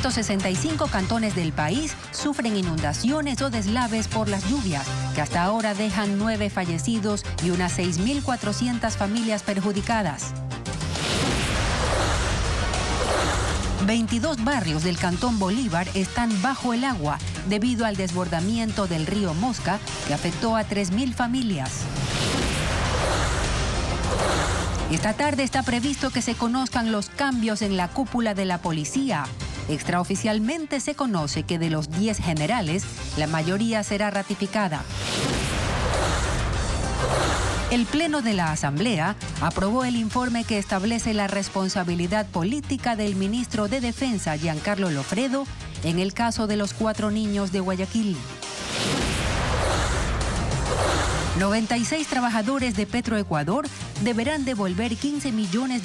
165 cantones del país sufren inundaciones o deslaves por las lluvias, que hasta ahora dejan 9 fallecidos y unas 6.400 familias perjudicadas. 22 barrios del Cantón Bolívar están bajo el agua debido al desbordamiento del río Mosca, que afectó a 3.000 familias. Esta tarde está previsto que se conozcan los cambios en la cúpula de la policía. Extraoficialmente se conoce que de los 10 generales, la mayoría será ratificada. El Pleno de la Asamblea aprobó el informe que establece la responsabilidad política del ministro de Defensa, Giancarlo Lofredo, en el caso de los 4 niños de Guayaquil. 96 trabajadores de Petroecuador deberán devolver $15 millones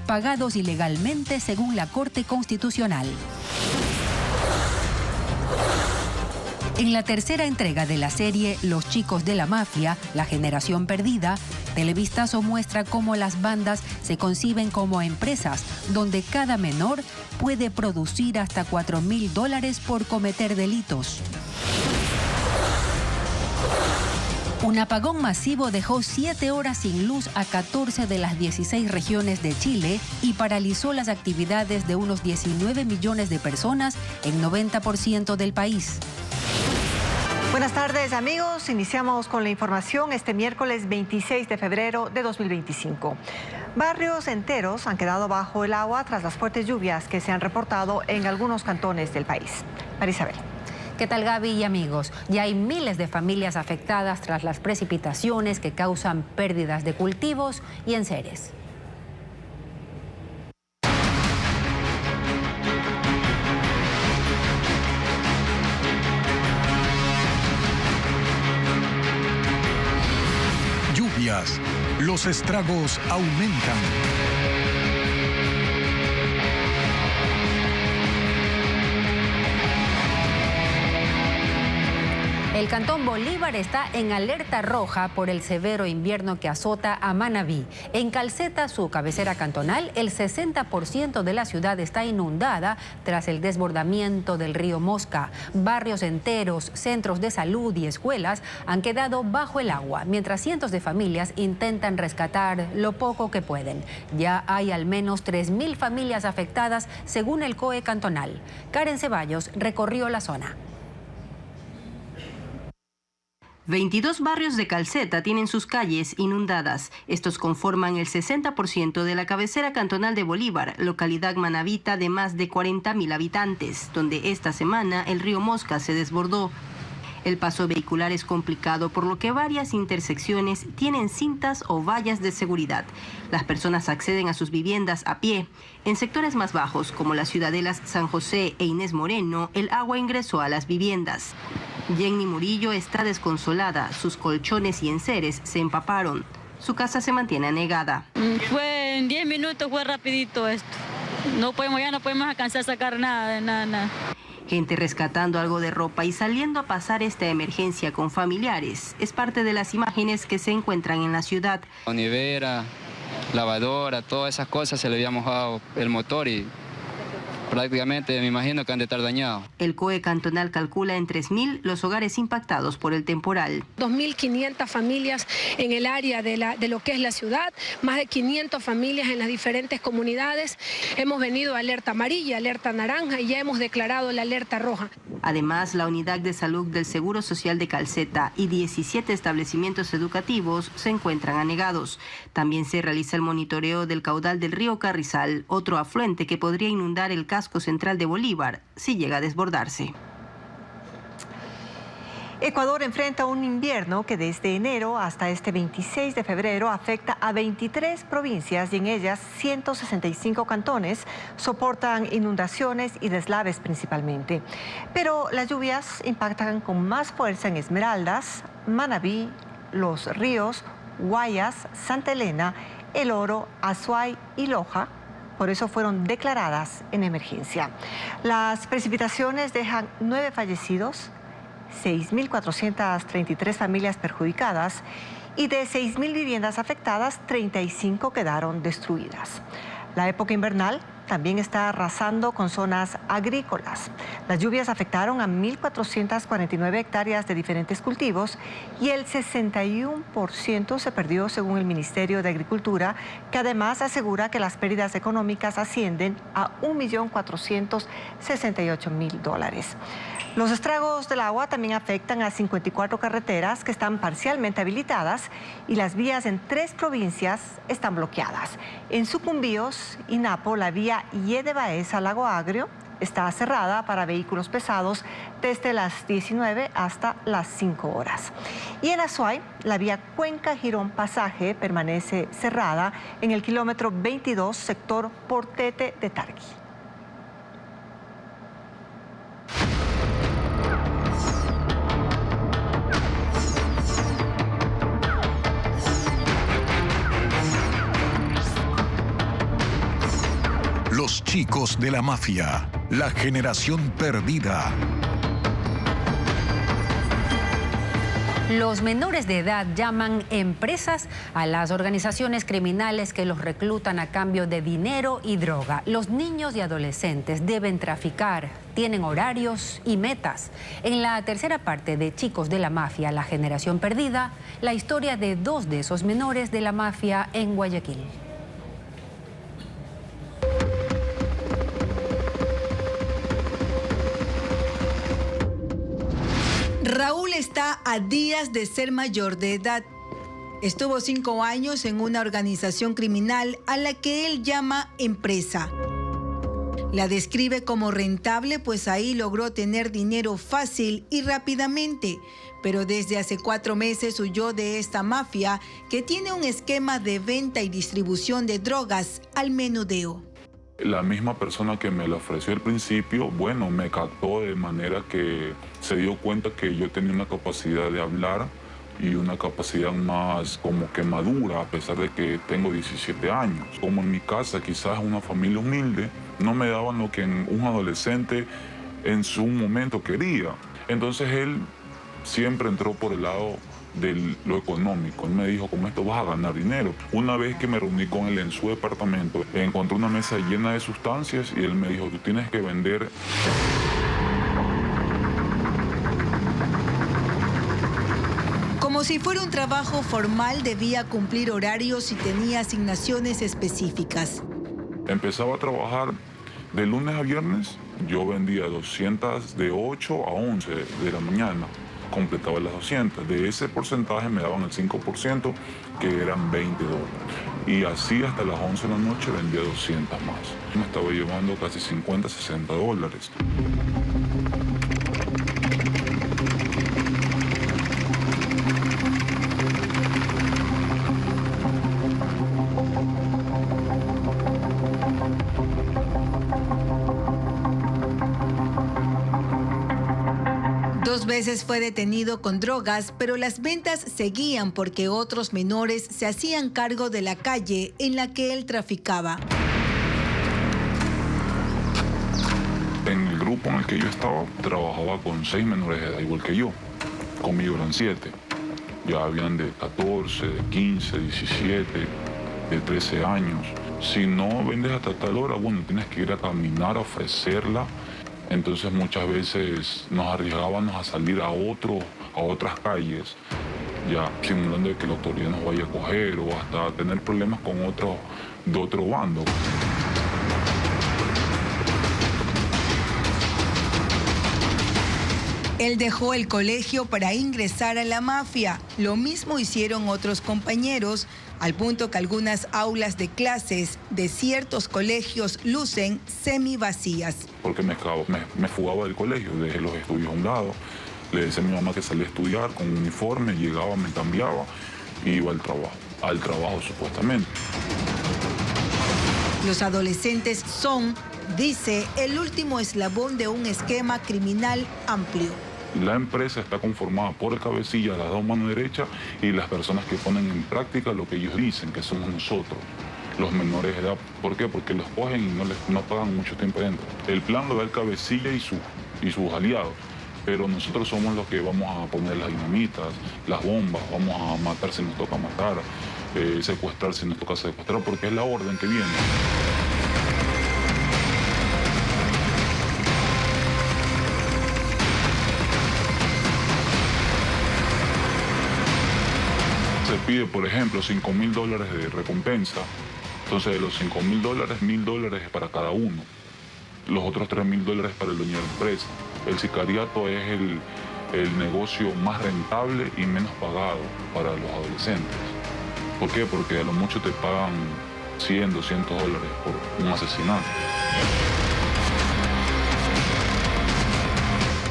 pagados ilegalmente según la Corte Constitucional. En la tercera entrega de la serie Los Chicos de la Mafia, La Generación Perdida, Televistazo muestra cómo las bandas se conciben como empresas, donde cada menor puede producir hasta $4.000 por cometer delitos. Un apagón masivo dejó 7 horas sin luz a 14 de las 16 regiones de Chile y paralizó las actividades de unos 19 millones de personas en 90% del país. Buenas tardes, amigos. Iniciamos con la información este miércoles 26 de febrero de 2025. Barrios enteros han quedado bajo el agua tras las fuertes lluvias que se han reportado en algunos cantones del país. Marisabel. ¿Qué tal, Gaby y amigos? Ya hay miles de familias afectadas tras las precipitaciones que causan pérdidas de cultivos y enseres. Lluvias, los estragos aumentan. El Cantón Bolívar está en alerta roja por el severo invierno que azota a Manabí. En Calceta, su cabecera cantonal, el 60% de la ciudad está inundada tras el desbordamiento del río Mosca. Barrios enteros, centros de salud y escuelas han quedado bajo el agua, mientras cientos de familias intentan rescatar lo poco que pueden. Ya hay al menos 3.000 familias afectadas, según el COE cantonal. Karen Ceballos recorrió la zona. 22 barrios de Calceta tienen sus calles inundadas. Estos conforman el 60% de la cabecera cantonal de Bolívar, localidad manabita de más de 40.000 habitantes, donde esta semana el río Mosca se desbordó. El paso vehicular es complicado, por lo que varias intersecciones tienen cintas o vallas de seguridad. Las personas acceden a sus viviendas a pie. En sectores más bajos, como las ciudadelas San José e Inés Moreno, el agua ingresó a las viviendas. Jenny Murillo está desconsolada. Sus colchones y enseres se empaparon. Su casa se mantiene anegada. Fue en 10 minutos, fue rapidito esto. Ya no podemos alcanzar a sacar nada. Gente rescatando algo de ropa y saliendo a pasar esta emergencia con familiares. Es parte de las imágenes que se encuentran en la ciudad. Nevera, lavadora, todas esas cosas se le había mojado el motor y prácticamente me imagino que han de estar dañados. El COE cantonal calcula en 3.000 los hogares impactados por el temporal. 2.500 familias en el área de lo que es la ciudad, más de 500 familias en las diferentes comunidades. Hemos venido a alerta amarilla, alerta naranja y ya hemos declarado la alerta roja. Además, la unidad de salud del Seguro Social de Calceta y 17 establecimientos educativos se encuentran anegados. También se realiza el monitoreo del caudal del río Carrizal, otro afluente que podría inundar el casco central de Bolívar si llega a desbordarse. Ecuador enfrenta un invierno que desde enero hasta este 26 de febrero afecta a 23 provincias y en ellas 165 cantones soportan inundaciones y deslaves principalmente. Pero las lluvias impactan con más fuerza en Esmeraldas, Manabí, Los Ríos, Guayas, Santa Elena, El Oro, Azuay y Loja. Por eso fueron declaradas en emergencia. Las precipitaciones dejan 9 fallecidos, 6.433 familias perjudicadas y de 6.000 viviendas afectadas, 35 quedaron destruidas. La época invernal también está arrasando con zonas agrícolas. Las lluvias afectaron a 1.449 hectáreas de diferentes cultivos y el 61% se perdió según el Ministerio de Agricultura, que además asegura que las pérdidas económicas ascienden a $1.468.000. Los estragos del agua también afectan a 54 carreteras que están parcialmente habilitadas y las vías en 3 provincias están bloqueadas. En Sucumbíos y Napo, la vía Yede Baeza Lago Agrio está cerrada para vehículos pesados desde las 19 hasta las 5 horas. Y en Azuay, la vía Cuenca Girón Pasaje permanece cerrada en el kilómetro 22, sector Portete de Tarqui. Los chicos de la mafia, la generación perdida. Los menores de edad llaman empresas a las organizaciones criminales que los reclutan a cambio de dinero y droga. Los niños y adolescentes deben traficar, tienen horarios y metas. En la tercera parte de Chicos de la Mafia, la generación perdida, la historia de 2 de esos menores de la mafia en Guayaquil. Raúl está a días de ser mayor de edad. Estuvo 5 años en una organización criminal a la que él llama empresa. La describe como rentable, pues ahí logró tener dinero fácil y rápidamente. Pero desde hace 4 meses huyó de esta mafia que tiene un esquema de venta y distribución de drogas al menudeo. La misma persona que me la ofreció al principio, bueno, me captó de manera que se dio cuenta que yo tenía una capacidad de hablar y una capacidad más como que madura, a pesar de que tengo 17 años. Como en mi casa, quizás una familia humilde, no me daban lo que un adolescente en su momento quería. Entonces él siempre entró por el lado de lo económico. Él me dijo, con esto vas a ganar dinero. Una vez que me reuní con él en su departamento, encontré una mesa llena de sustancias y él me dijo, tú tienes que vender. Como si fuera un trabajo formal, debía cumplir horarios y tenía asignaciones específicas. Empezaba a trabajar de lunes a viernes. Yo vendía 200 de 8 a 11 de la mañana. Completaba las 200. De ese porcentaje me daban el 5%, que eran $20. Y así hasta las 11 de la noche vendía 200 más. Me estaba llevando casi $50, $60. Dos veces fue detenido con drogas, pero las ventas seguían porque otros menores se hacían cargo de la calle en la que él traficaba. En el grupo en el que yo estaba, trabajaba con 6 menores de edad, igual que yo. Conmigo eran 7. Ya habían de 14, de 15, 17, de 13 años. Si no vendes hasta tal hora, bueno, tienes que ir a caminar, a ofrecerla. Entonces muchas veces nos arriesgábamos a salir a otras calles, ya simulando que la autoridad nos vaya a coger o hasta tener problemas con de otro bando. Él dejó el colegio para ingresar a la mafia. Lo mismo hicieron otros compañeros, al punto que algunas aulas de clases de ciertos colegios lucen semivacías. Porque me fugaba del colegio, dejé los estudios a un lado. Le decía a mi mamá que salía a estudiar con un uniforme, llegaba, me cambiaba y iba al trabajo supuestamente. Los adolescentes son, dice, el último eslabón de un esquema criminal amplio. La empresa está conformada por el cabecilla, las 2 manos derechas y las personas que ponen en práctica lo que ellos dicen, que somos nosotros, los menores de edad. ¿Por qué? Porque los cogen y no pagan mucho tiempo adentro. El plan lo da el cabecilla y sus aliados, pero nosotros somos los que vamos a poner las dinamitas, las bombas, vamos a matar si nos toca matar, secuestrar si nos toca secuestrar, porque es la orden que viene. pide, por ejemplo, $5.000 de recompensa. Entonces, de los $5.000, $1.000 es para cada uno. Los otros $3.000 para el dueño de la empresa. El sicariato es el negocio más rentable y menos pagado para los adolescentes. ¿Por qué? Porque a lo mucho te pagan $100, $200 por un asesinato.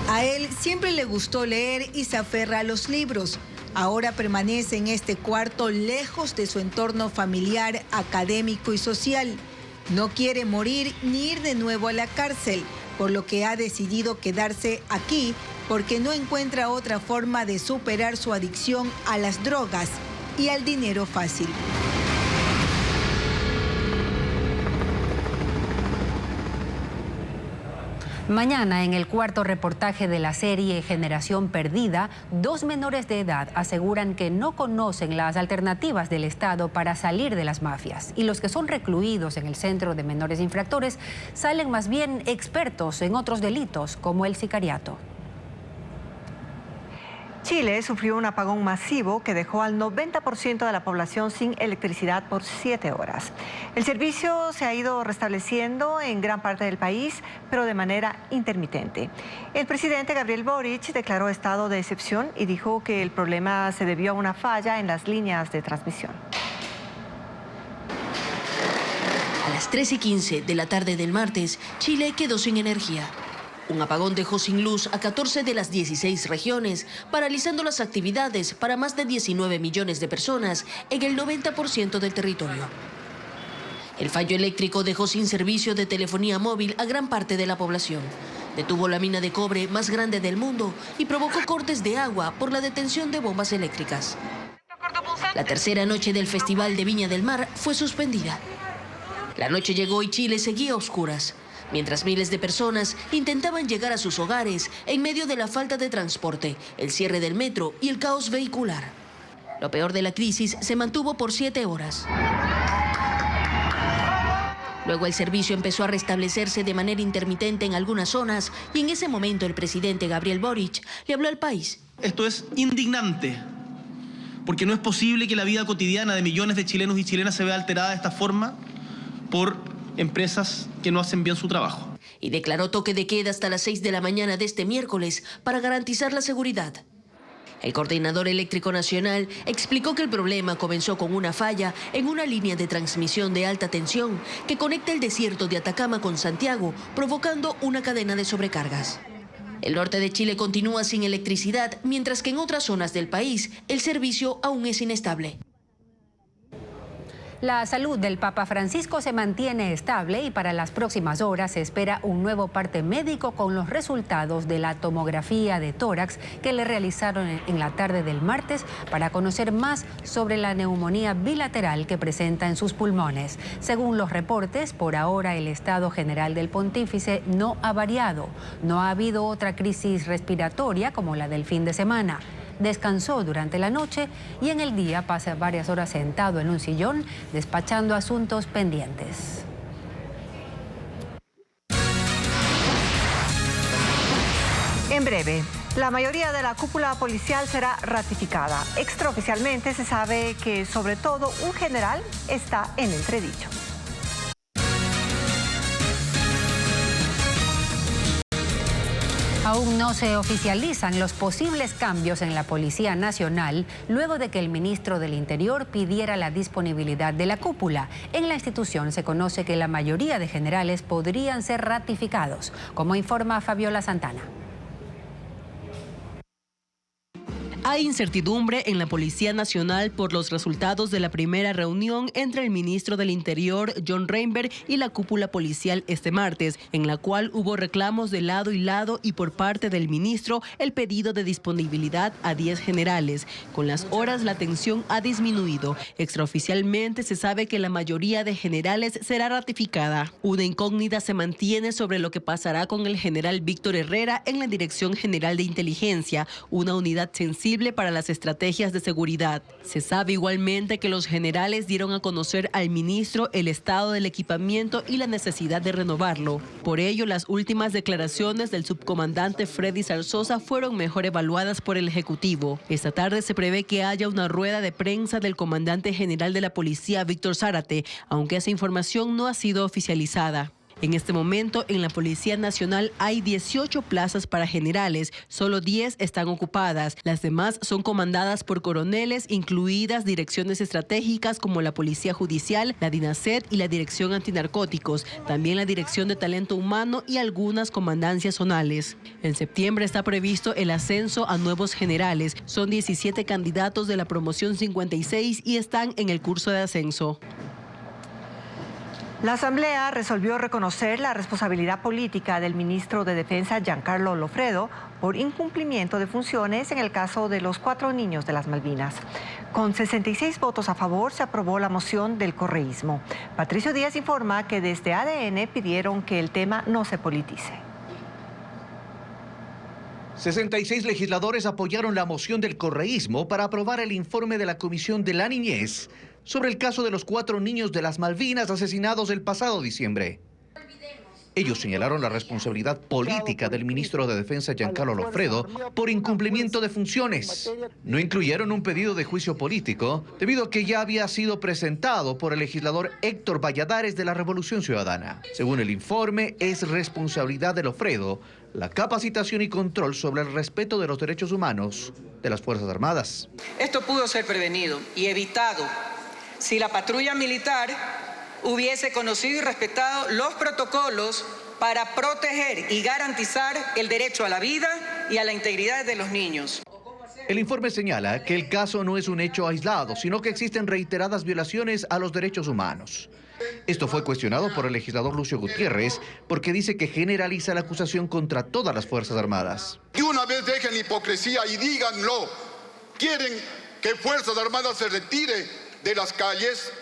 A él siempre le gustó leer y se aferra a los libros. Ahora permanece en este cuarto lejos de su entorno familiar, académico y social. No quiere morir ni ir de nuevo a la cárcel, por lo que ha decidido quedarse aquí porque no encuentra otra forma de superar su adicción a las drogas y al dinero fácil. Mañana, en el cuarto reportaje de la serie Generación Perdida, 2 menores de edad aseguran que no conocen las alternativas del Estado para salir de las mafias. Y los que son recluidos en el Centro de Menores Infractores salen más bien expertos en otros delitos, como el sicariato. Chile sufrió un apagón masivo que dejó al 90% de la población sin electricidad por 7 horas. El servicio se ha ido restableciendo en gran parte del país, pero de manera intermitente. El presidente Gabriel Boric declaró estado de excepción y dijo que el problema se debió a una falla en las líneas de transmisión. A las 3:15 de la tarde del martes, Chile quedó sin energía. Un apagón dejó sin luz a 14 de las 16 regiones, paralizando las actividades para más de 19 millones de personas en el 90% del territorio. El fallo eléctrico dejó sin servicio de telefonía móvil a gran parte de la población. Detuvo la mina de cobre más grande del mundo y provocó cortes de agua por la detención de bombas eléctricas. La tercera noche del Festival de Viña del Mar fue suspendida. La noche llegó y Chile seguía a oscuras, mientras miles de personas intentaban llegar a sus hogares en medio de la falta de transporte, el cierre del metro y el caos vehicular. Lo peor de la crisis se mantuvo por 7 horas. Luego el servicio empezó a restablecerse de manera intermitente en algunas zonas y en ese momento el presidente Gabriel Boric le habló al país. Esto es indignante, porque no es posible que la vida cotidiana de millones de chilenos y chilenas se vea alterada de esta forma por empresas que no hacen bien su trabajo. Y declaró toque de queda hasta las 6 de la mañana de este miércoles para garantizar la seguridad. El coordinador eléctrico nacional explicó que el problema comenzó con una falla en una línea de transmisión de alta tensión que conecta el desierto de Atacama con Santiago, provocando una cadena de sobrecargas. El norte de Chile continúa sin electricidad, mientras que en otras zonas del país el servicio aún es inestable. La salud del Papa Francisco se mantiene estable y para las próximas horas se espera un nuevo parte médico con los resultados de la tomografía de tórax que le realizaron en la tarde del martes para conocer más sobre la neumonía bilateral que presenta en sus pulmones. Según los reportes, por ahora el estado general del pontífice no ha variado. No ha habido otra crisis respiratoria como la del fin de semana. Descansó durante la noche y en el día pasa varias horas sentado en un sillón despachando asuntos pendientes. En breve, la mayoría de la cúpula policial será ratificada. Extraoficialmente se sabe que sobre todo un general está en entredicho. Aún no se oficializan los posibles cambios en la Policía Nacional luego de que el ministro del Interior pidiera la disponibilidad de la cúpula. En la institución se conoce que la mayoría de generales podrían ser ratificados, como informa Fabiola Santana. Hay incertidumbre en la Policía Nacional por los resultados de la primera reunión entre el ministro del Interior, John Reinberg, y la cúpula policial este martes, en la cual hubo reclamos de lado y lado y por parte del ministro el pedido de disponibilidad a 10 generales. Con las horas la tensión ha disminuido. Extraoficialmente se sabe que la mayoría de generales será ratificada. Una incógnita se mantiene sobre lo que pasará con el general Víctor Herrera en la Dirección General de Inteligencia, una unidad sensible imprescindible para las estrategias de seguridad. Se sabe igualmente que los generales dieron a conocer al ministro el estado del equipamiento y la necesidad de renovarlo. Por ello, las últimas declaraciones del subcomandante Freddy Zarzosa fueron mejor evaluadas por el Ejecutivo. Esta tarde se prevé que haya una rueda de prensa del comandante general de la policía, Víctor Zárate, aunque esa información no ha sido oficializada. En este momento, en la Policía Nacional hay 18 plazas para generales, solo 10 están ocupadas. Las demás son comandadas por coroneles, incluidas direcciones estratégicas como la Policía Judicial, la DINASET y la Dirección Antinarcóticos, también la Dirección de Talento Humano y algunas comandancias zonales. En septiembre está previsto el ascenso a nuevos generales. Son 17 candidatos de la promoción 56 y están en el curso de ascenso. La Asamblea resolvió reconocer la responsabilidad política del ministro de Defensa, Giancarlo Loffredo, por incumplimiento de funciones en el caso de los 4 niños de las Malvinas. Con 66 votos a favor se aprobó la moción del correísmo. Patricio Díaz informa que desde ADN pidieron que el tema no se politice. 66 legisladores apoyaron la moción del correísmo para aprobar el informe de la Comisión de la Niñez sobre el caso de los 4 niños de las Malvinas asesinados el pasado diciembre. Ellos señalaron la responsabilidad política del ministro de Defensa, Giancarlo Loffredo, por incumplimiento de funciones. No incluyeron un pedido de juicio político, debido a que ya había sido presentado por el legislador Héctor Valladares de la Revolución Ciudadana. Según el informe, es responsabilidad de Loffredo la capacitación y control sobre el respeto de los derechos humanos de las Fuerzas Armadas. Esto pudo ser prevenido y evitado si la patrulla militar hubiese conocido y respetado los protocolos para proteger y garantizar el derecho a la vida y a la integridad de los niños. El informe señala que el caso no es un hecho aislado, sino que existen reiteradas violaciones a los derechos humanos. Esto fue cuestionado por el legislador Lucio Gutiérrez porque dice que generaliza la acusación contra todas las Fuerzas Armadas. Y una vez dejen la hipocresía y díganlo. ¿Quieren que Fuerzas Armadas se retire de las calles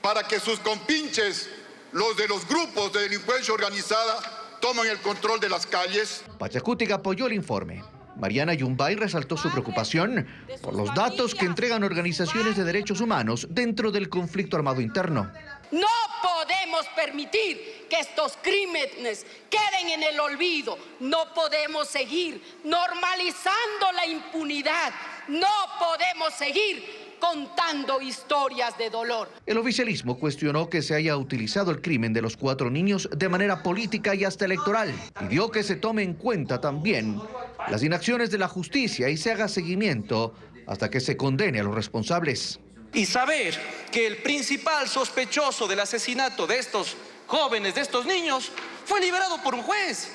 para que sus compinches, los de los grupos de delincuencia organizada, tomen el control de las calles? Pachacútec apoyó el informe. Mariana Yumbay resaltó su preocupación por los datos que entregan organizaciones de derechos humanos dentro del conflicto armado interno. No podemos permitir que estos crímenes queden en el olvido. No podemos seguir normalizando la impunidad. No podemos seguir contando historias de dolor. El oficialismo cuestionó que se haya utilizado el crimen de los 4 niños de manera política y hasta electoral. Pidió que se tome en cuenta también las inacciones de la justicia y se haga seguimiento hasta que se condene a los responsables. Y saber que el principal sospechoso del asesinato de estos jóvenes, de estos niños, fue liberado por un juez.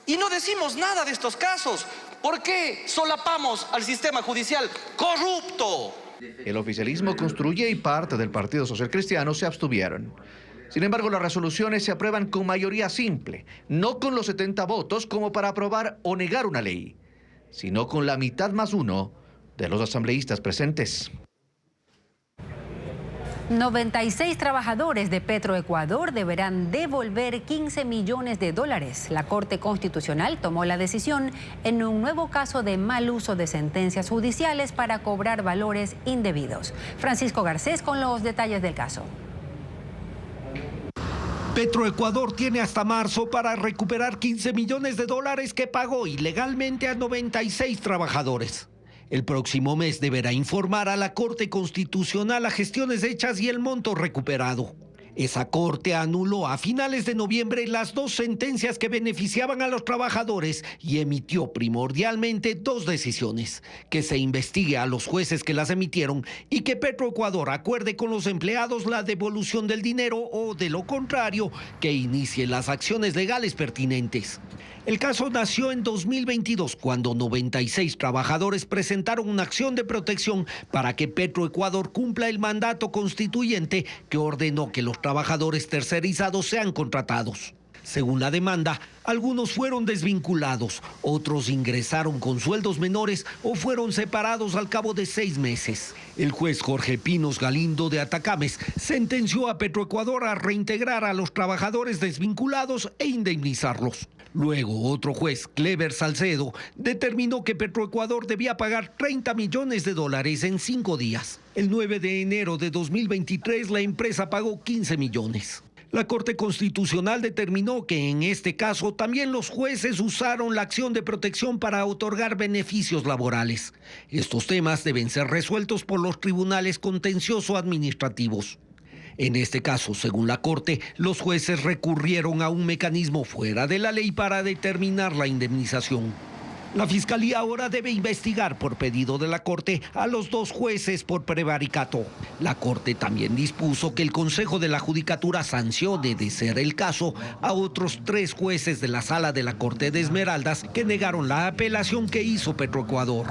Y no decimos nada de estos casos. ¿Por qué solapamos al sistema judicial corrupto? El oficialismo construye y parte del Partido Social Cristiano se abstuvieron. Sin embargo, las resoluciones se aprueban con mayoría simple, no con los 70 votos como para aprobar o negar una ley, sino con la mitad más 1 de los asambleístas presentes. 96 trabajadores de Petroecuador deberán devolver $15 millones. La Corte Constitucional tomó la decisión en un nuevo caso de mal uso de sentencias judiciales para cobrar valores indebidos. Francisco Garcés con los detalles del caso. Petroecuador tiene hasta marzo para recuperar $15 millones que pagó ilegalmente a 96 trabajadores. El próximo mes deberá informar a la Corte Constitucional las gestiones hechas y el monto recuperado. Esa corte anuló a finales de noviembre las 2 sentencias que beneficiaban a los trabajadores y emitió primordialmente 2 decisiones: que se investigue a los jueces que las emitieron y que Petroecuador acuerde con los empleados la devolución del dinero o, de lo contrario, que inicie las acciones legales pertinentes. El caso nació en 2022 cuando 96 trabajadores presentaron una acción de protección para que Petroecuador cumpla el mandato constituyente que ordenó que los trabajadores tercerizados sean contratados. Según la demanda, algunos fueron desvinculados, otros ingresaron con sueldos menores o fueron separados al cabo de 6 meses. El juez Jorge Pinos Galindo de Atacames sentenció a Petroecuador a reintegrar a los trabajadores desvinculados e indemnizarlos. Luego, otro juez, Clever Salcedo, determinó que Petroecuador debía pagar $30 millones en 5 días. El 9 de enero de 2023, la empresa pagó 15 millones. La Corte Constitucional determinó que en este caso también los jueces usaron la acción de protección para otorgar beneficios laborales. Estos temas deben ser resueltos por los tribunales contencioso-administrativos. En este caso, según la Corte, los jueces recurrieron a un mecanismo fuera de la ley para determinar la indemnización. La Fiscalía ahora debe investigar por pedido de la Corte a los 2 jueces por prevaricato. La Corte también dispuso que el Consejo de la Judicatura sancione, de ser el caso, a otros 3 jueces de la Sala de la Corte de Esmeraldas que negaron la apelación que hizo Petroecuador.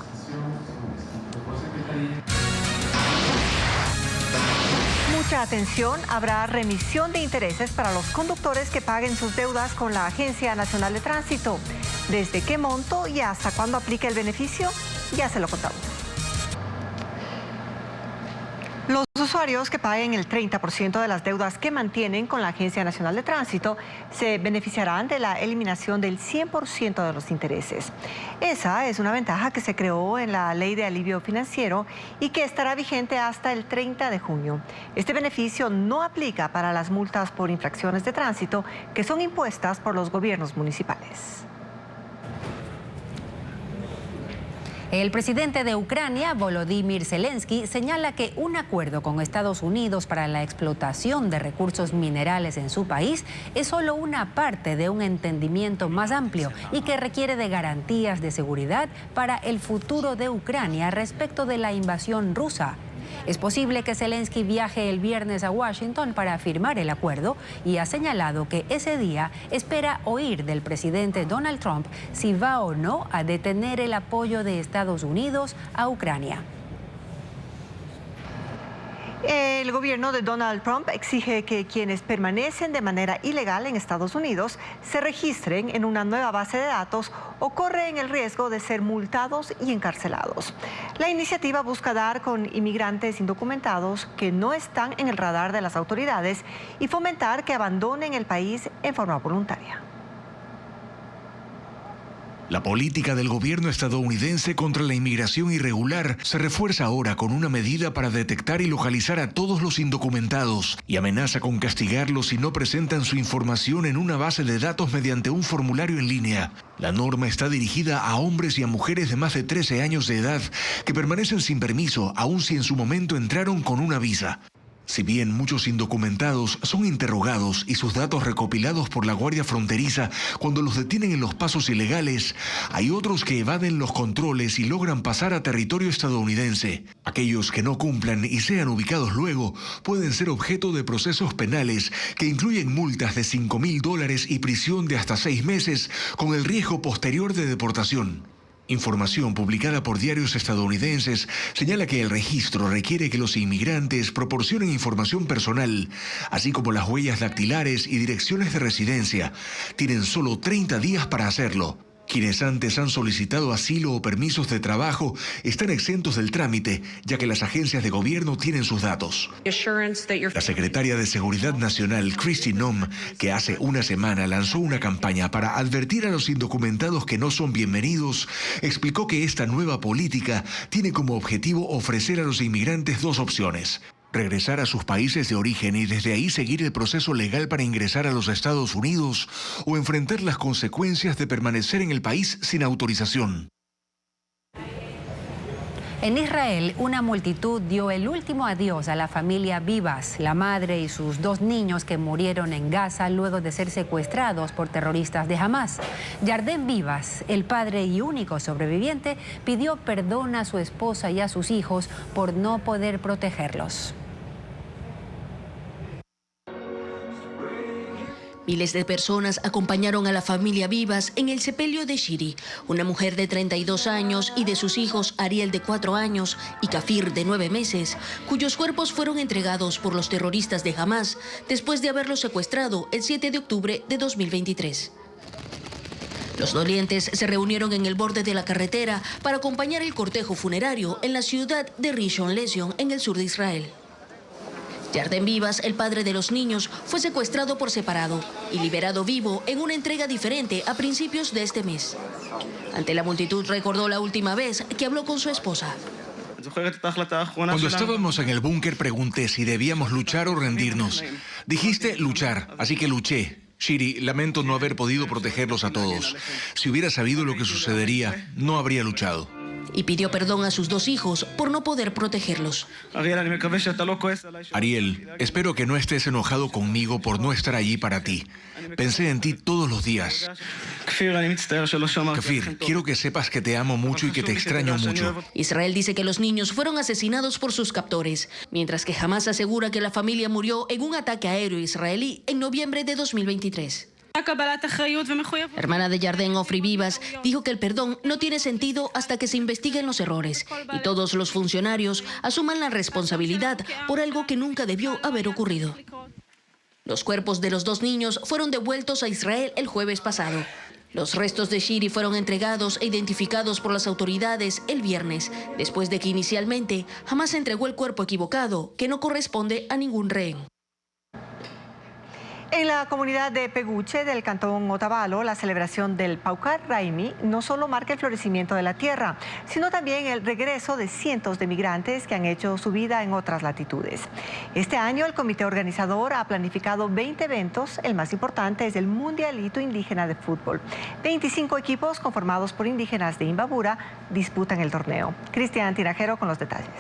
Mucha atención, habrá remisión de intereses para los conductores que paguen sus deudas con la Agencia Nacional de Tránsito. ¿Desde qué monto y hasta cuándo aplica el beneficio? Ya se lo contamos. Los usuarios que paguen el 30% de las deudas que mantienen con la Agencia Nacional de Tránsito se beneficiarán de la eliminación del 100% de los intereses. Esa es una ventaja que se creó en la Ley de Alivio Financiero y que estará vigente hasta el 30 de junio. Este beneficio no aplica para las multas por infracciones de tránsito que son impuestas por los gobiernos municipales. El presidente de Ucrania, Volodymyr Zelensky, señala que un acuerdo con Estados Unidos para la explotación de recursos minerales en su país es solo una parte de un entendimiento más amplio y que requiere de garantías de seguridad para el futuro de Ucrania respecto de la invasión rusa. Es posible que Zelensky viaje el viernes a Washington para firmar el acuerdo y ha señalado que ese día espera oír del presidente Donald Trump si va o no a detener el apoyo de Estados Unidos a Ucrania. El gobierno de Donald Trump exige que quienes permanecen de manera ilegal en Estados Unidos se registren en una nueva base de datos o corren el riesgo de ser multados y encarcelados. La iniciativa busca dar con inmigrantes indocumentados que no están en el radar de las autoridades y fomentar que abandonen el país en forma voluntaria. La política del gobierno estadounidense contra la inmigración irregular se refuerza ahora con una medida para detectar y localizar a todos los indocumentados y amenaza con castigarlos si no presentan su información en una base de datos mediante un formulario en línea. La norma está dirigida a hombres y a mujeres de más de 13 años de edad que permanecen sin permiso, aun si en su momento entraron con una visa. Si bien muchos indocumentados son interrogados y sus datos recopilados por la Guardia Fronteriza cuando los detienen en los pasos ilegales, hay otros que evaden los controles y logran pasar a territorio estadounidense. Aquellos que no cumplan y sean ubicados luego pueden ser objeto de procesos penales que incluyen multas de $5.000 y prisión de hasta 6 meses con el riesgo posterior de deportación. Información publicada por diarios estadounidenses señala que el registro requiere que los inmigrantes proporcionen información personal, así como las huellas dactilares y direcciones de residencia. Tienen solo 30 días para hacerlo. Quienes antes han solicitado asilo o permisos de trabajo están exentos del trámite, ya que las agencias de gobierno tienen sus datos. La secretaria de Seguridad Nacional, Kristi Noem, que hace una semana lanzó una campaña para advertir a los indocumentados que no son bienvenidos, explicó que esta nueva política tiene como objetivo ofrecer a los inmigrantes 2 opciones: regresar a sus países de origen y desde ahí seguir el proceso legal para ingresar a los Estados Unidos, o enfrentar las consecuencias de permanecer en el país sin autorización. En Israel, una multitud dio el último adiós a la familia Vivas, la madre y sus 2 niños que murieron en Gaza luego de ser secuestrados por terroristas de Hamas. Yarden Vivas, el padre y único sobreviviente, pidió perdón a su esposa y a sus hijos por no poder protegerlos. Miles de personas acompañaron a la familia Vivas en el sepelio de Shiri, una mujer de 32 años y de sus hijos Ariel de 4 años y Kafir de 9 meses, cuyos cuerpos fueron entregados por los terroristas de Hamas después de haberlos secuestrado el 7 de octubre de 2023. Los dolientes se reunieron en el borde de la carretera para acompañar el cortejo funerario en la ciudad de Rishon LeZion, en el sur de Israel. Yarden Vivas, el padre de los niños, fue secuestrado por separado y liberado vivo en una entrega diferente a principios de este mes. Ante la multitud recordó la última vez que habló con su esposa. Cuando estábamos en el búnker pregunté si debíamos luchar o rendirnos. Dijiste luchar, así que luché. Shiri, lamento no haber podido protegerlos a todos. Si hubiera sabido lo que sucedería, no habría luchado. Y pidió perdón a sus 2 hijos por no poder protegerlos. Ariel, espero que no estés enojado conmigo por no estar allí para ti. Pensé en ti todos los días. Kafir, quiero que sepas que te amo mucho y que te extraño mucho. Israel dice que los niños fueron asesinados por sus captores, mientras que Hamas asegura que la familia murió en un ataque aéreo israelí en noviembre de 2023. La hermana de Yarden, Ofri Vivas, dijo que el perdón no tiene sentido hasta que se investiguen los errores y todos los funcionarios asuman la responsabilidad por algo que nunca debió haber ocurrido. Los cuerpos de los 2 niños fueron devueltos a Israel el jueves pasado. Los restos de Shiri fueron entregados e identificados por las autoridades el viernes, después de que inicialmente Hamas entregó el cuerpo equivocado, que no corresponde a ningún rehén. En la comunidad de Peguche del cantón Otavalo, la celebración del Paucar Raimi no solo marca el florecimiento de la tierra, sino también el regreso de cientos de migrantes que han hecho su vida en otras latitudes. Este año el comité organizador ha planificado 20 eventos, el más importante es el Mundialito Indígena de Fútbol. 25 equipos conformados por indígenas de Imbabura disputan el torneo. Cristian Tinajero con los detalles.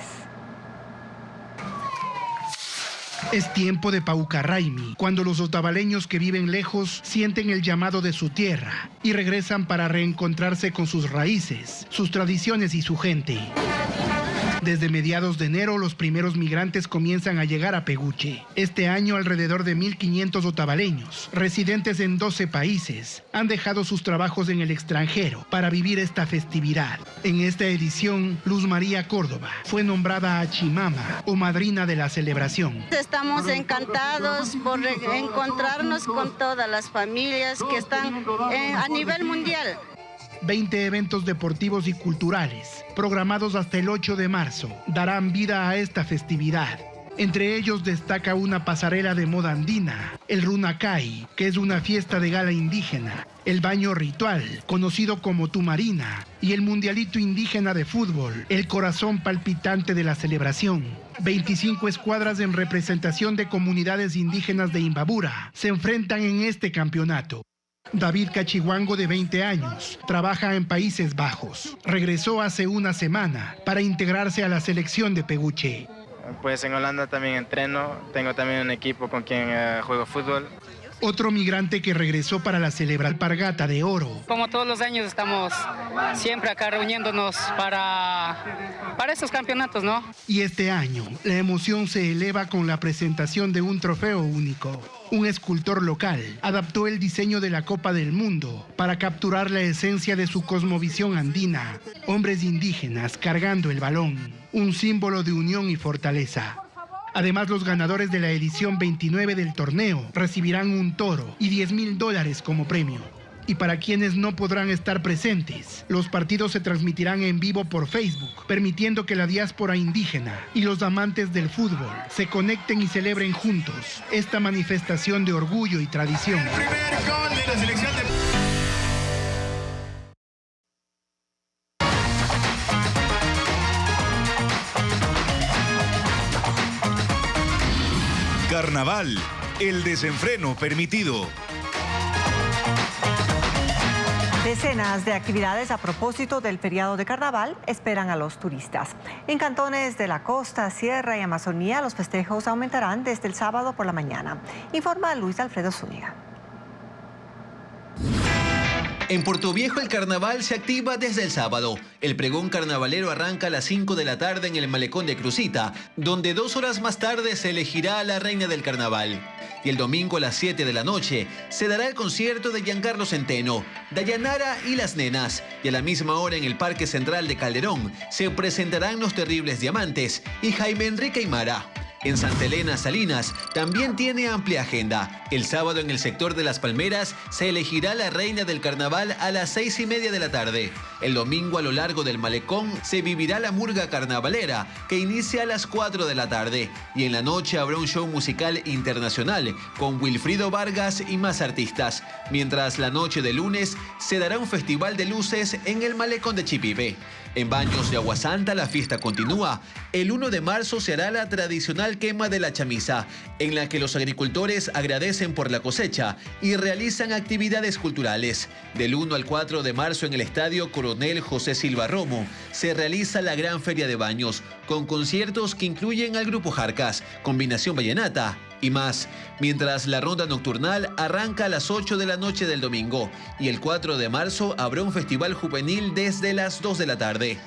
Es tiempo de Paucar Raimi, cuando los otavaleños que viven lejos sienten el llamado de su tierra y regresan para reencontrarse con sus raíces, sus tradiciones y su gente. Desde mediados de enero, los primeros migrantes comienzan a llegar a Peguche. Este año, alrededor de 1.500 otavaleños, residentes en 12 países, han dejado sus trabajos en el extranjero para vivir esta festividad. En esta edición, Luz María Córdoba fue nombrada Achimama o madrina de la celebración. Estamos encantados por encontrarnos con todas las familias que están a nivel mundial. 20 eventos deportivos y culturales, programados hasta el 8 de marzo, darán vida a esta festividad. Entre ellos destaca una pasarela de moda andina, el Runacay, que es una fiesta de gala indígena, el baño ritual, conocido como Tumarina, y el Mundialito Indígena de Fútbol, el corazón palpitante de la celebración. 25 escuadras en representación de comunidades indígenas de Imbabura se enfrentan en este campeonato. David Cachihuango, de 20 años, trabaja en Países Bajos. Regresó hace una semana para integrarse a la selección de Peguche. Pues en Holanda también entreno, tengo también un equipo con quien juego fútbol. Otro migrante que regresó para la celebrar Alpargata de Oro. Como todos los años estamos siempre acá reuniéndonos para estos campeonatos, ¿no? Y este año la emoción se eleva con la presentación de un trofeo único. Un escultor local adaptó el diseño de la Copa del Mundo para capturar la esencia de su cosmovisión andina. Hombres indígenas cargando el balón, un símbolo de unión y fortaleza. Además, los ganadores de la edición 29 del torneo recibirán un toro y $10,000 como premio. Y para quienes no podrán estar presentes, los partidos se transmitirán en vivo por Facebook, permitiendo que la diáspora indígena y los amantes del fútbol se conecten y celebren juntos esta manifestación de orgullo y tradición. El primer gol de la selección de... Carnaval, el desenfreno permitido. Decenas de actividades a propósito del feriado de carnaval esperan a los turistas. En cantones de la costa, sierra y Amazonía, los festejos aumentarán desde el sábado por la mañana, informa Luis Alfredo Zúñiga. En Puerto Viejo el carnaval se activa desde el sábado. El pregón carnavalero arranca a las 5 de la tarde en el malecón de Crucita, donde 2 horas más tarde se elegirá a la reina del carnaval. Y el domingo a las 7 de la noche se dará el concierto de Giancarlo Centeno, Dayanara y las Nenas. Y a la misma hora en el Parque Central de Calderón se presentarán Los Terribles Diamantes y Jaime Enrique Aymara. En Santa Elena, Salinas, también tiene amplia agenda. El sábado en el sector de Las Palmeras se elegirá la reina del carnaval a las 6:30 de la tarde. El domingo a lo largo del malecón se vivirá la murga carnavalera, que inicia a las 4 de la tarde. Y en la noche habrá un show musical internacional con Wilfrido Vargas y más artistas. Mientras la noche de lunes se dará un festival de luces en el malecón de Chipipe. En Baños de Agua Santa la fiesta continúa. El 1 de marzo se hará la tradicional quema de la chamisa, en la que los agricultores agradecen por la cosecha y realizan actividades culturales. Del 1 al 4 de marzo en el Estadio Coronel José Silva Romo se realiza la Gran Feria de Baños, con conciertos que incluyen al Grupo Jarcas, Combinación Vallenata y más, mientras la ronda nocturnal arranca a las 8 de la noche del domingo y el 4 de marzo habrá un festival juvenil desde las 2 de la tarde.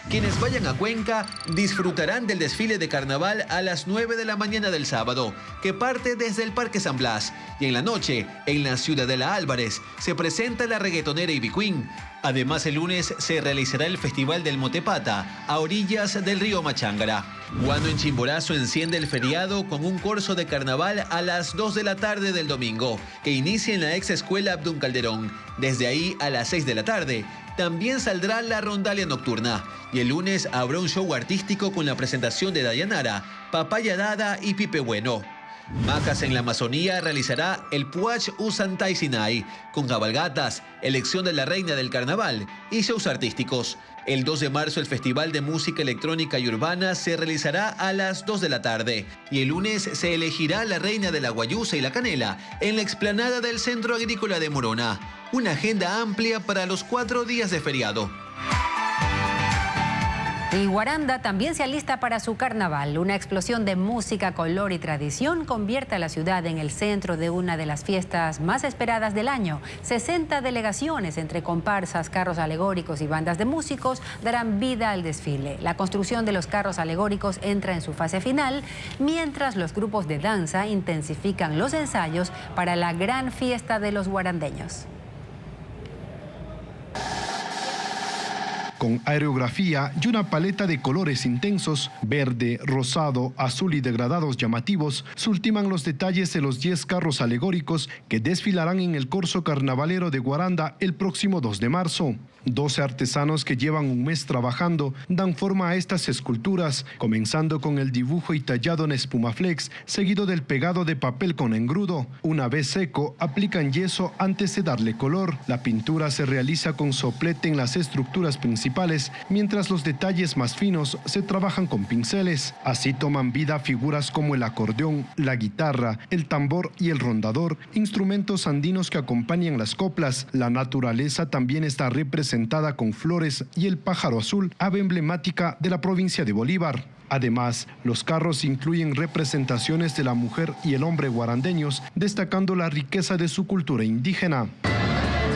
Quienes vayan a Cuenca disfrutarán del desfile de carnaval a las 9 de la mañana del sábado, que parte desde el Parque San Blas, y en la noche, en la Ciudadela Álvarez, se presenta la reggaetonera Ivy Queen. Además, el lunes se realizará el Festival del Motepata, a orillas del río Machángara. Guano en Chimborazo enciende el feriado con un corso de carnaval a las 2 de la tarde del domingo, que inicia en la ex escuela Abdún Calderón. Desde ahí a las 6 de la tarde también saldrá la rondalia nocturna. Y el lunes habrá un show artístico con la presentación de Dayanara, Papaya Dada y Pipe Bueno. Macas en la Amazonía realizará el Puach Usantay Sinai, con cabalgatas, elección de la reina del carnaval y shows artísticos. El 2 de marzo el Festival de Música Electrónica y Urbana se realizará a las 2 de la tarde. Y el lunes se elegirá la reina de la guayusa y la canela en la explanada del Centro Agrícola de Morona. Una agenda amplia para los 4 días de feriado. Y Guaranda también se alista para su carnaval. Una explosión de música, color y tradición convierte a la ciudad en el centro de una de las fiestas más esperadas del año. 60 delegaciones entre comparsas, carros alegóricos y bandas de músicos darán vida al desfile. La construcción de los carros alegóricos entra en su fase final, mientras los grupos de danza intensifican los ensayos para la gran fiesta de los guarandeños. Con aerografía y una paleta de colores intensos, verde, rosado, azul y degradados llamativos, se ultiman los detalles de los 10 carros alegóricos que desfilarán en el corso carnavalero de Guaranda el próximo 2 de marzo. 12 artesanos que llevan un mes trabajando dan forma a estas esculturas, comenzando con el dibujo y tallado en espumaflex, seguido del pegado de papel con engrudo. Una vez seco, aplican yeso antes de darle color. La pintura se realiza con soplete en las estructuras principales, mientras los detalles más finos se trabajan con pinceles. Así toman vida figuras como el acordeón, la guitarra, el tambor y el rondador, instrumentos andinos que acompañan las coplas. La naturaleza también está representada con flores y el pájaro azul, ave emblemática de la provincia de Bolívar. Además, los carros incluyen representaciones de la mujer y el hombre guarandeños, destacando la riqueza de su cultura indígena.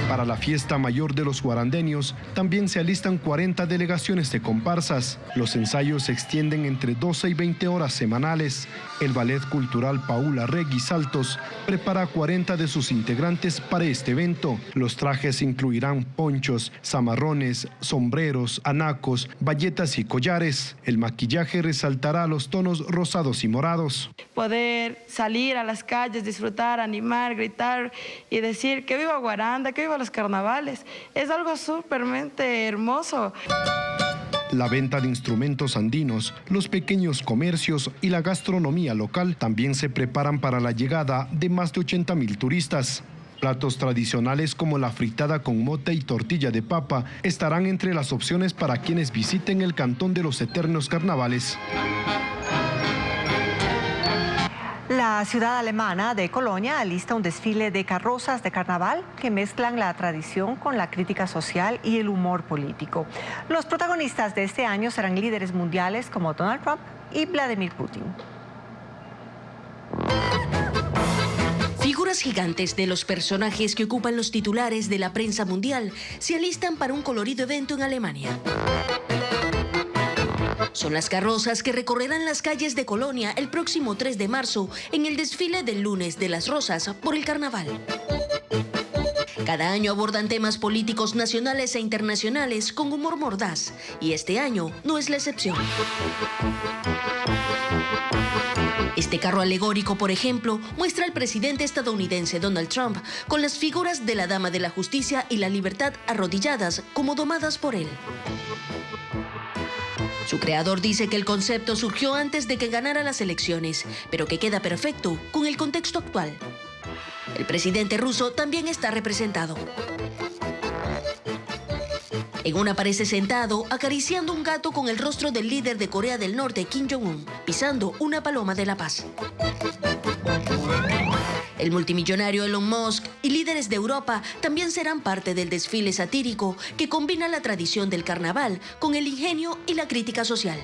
Para la fiesta mayor de los guarandeños, también se alistan 40 delegaciones de comparsas. Los ensayos se extienden entre 12 y 20 horas semanales. El Ballet Cultural Paula Regui Saltos prepara 40 de sus integrantes para este evento. Los trajes incluirán ponchos, zamarrones, sombreros, anacos, bayetas y collares. El maquillaje resaltará los tonos rosados y morados. Poder salir a las calles, disfrutar, animar, gritar y decir que viva Guaranda, que viva los carnavales. Es algo súpermente hermoso. La venta de instrumentos andinos, los pequeños comercios y la gastronomía local también se preparan para la llegada de más de 80,000 turistas. Platos tradicionales como la fritada con mote y tortilla de papa estarán entre las opciones para quienes visiten el Cantón de los Eternos Carnavales. La ciudad alemana de Colonia alista un desfile de carrozas de carnaval que mezclan la tradición con la crítica social y el humor político. Los protagonistas de este año serán líderes mundiales como Donald Trump y Vladimir Putin. Figuras gigantes de los personajes que ocupan los titulares de la prensa mundial se alistan para un colorido evento en Alemania. Son las carrozas que recorrerán las calles de Colonia el próximo 3 de marzo en el desfile del lunes de las rosas por el carnaval. Cada año abordan temas políticos nacionales e internacionales con humor mordaz, y este año no es la excepción. Este carro alegórico, por ejemplo, muestra al presidente estadounidense Donald Trump con las figuras de la Dama de la Justicia y la Libertad arrodilladas como domadas por él. Su creador dice que el concepto surgió antes de que ganara las elecciones, pero que queda perfecto con el contexto actual. El presidente ruso también está representado. En una aparece sentado, acariciando un gato con el rostro del líder de Corea del Norte, Kim Jong-un, pisando una paloma de la paz. El multimillonario Elon Musk y líderes de Europa también serán parte del desfile satírico que combina la tradición del carnaval con el ingenio y la crítica social.